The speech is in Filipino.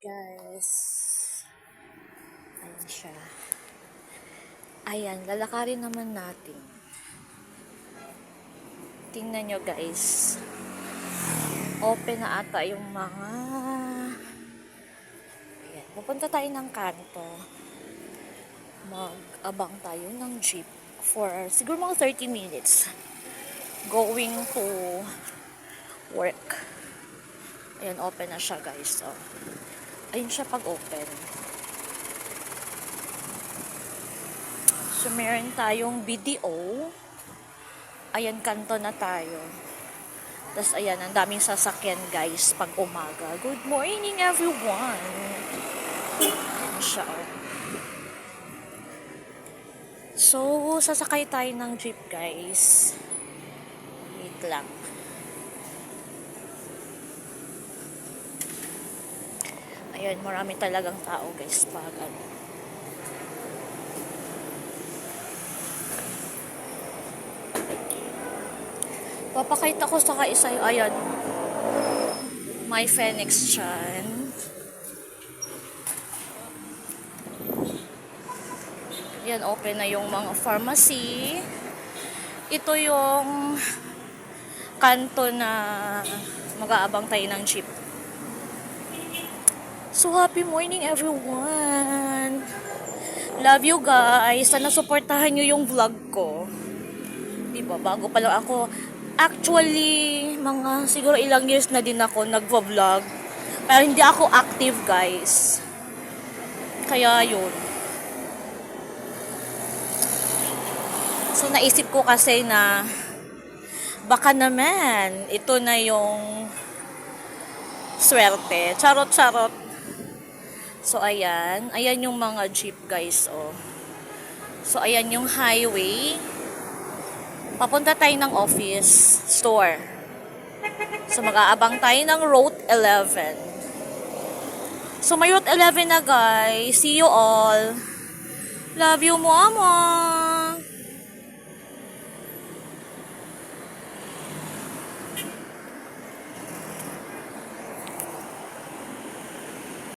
Guys, ayan siya. Ayan, lalakarin naman natin. Tingnan nyo guys. Open na ata yung mga... Ayan, pupunta tayo ng kanto. Mag-abang tayo ng jeep for siguro mga 30 minutes. Going to work. Ayan, open na siya guys. So, ayun siya pag open. So, meron tayong BDO. Ayan, kanto na tayo. Tapos, ayan, ang daming sasakyan guys pag umaga. Good morning everyone! Ayan siya, oh. So, sasakay tayo ng jeep guys. Wait lang. Ayan, marami talagang tao guys pag ano. Papakita ko sa kaisa yung, ayan, my Phoenix Chan. Ayan, open na yung mga pharmacy. Ito yung kanto na mag-aabang tayo ng jeep. So, happy morning everyone! Love you guys! Sana supportahan nyo yung vlog ko. Diba, bago pa lang ako. Actually, mga siguro ilang years na din ako nagvo-vlog. Pero hindi ako active guys. Kaya yun. So, naisip ko kasi na baka naman ito na yung swerte. Charot-charot. So, ayan. Ayan yung mga jeep guys, oh. So, ayan yung highway. Papunta tayo ng office, store. So, mag-aabang tayo ng Route 11. So, may Route 11 na guys. See you all. Love you, mama.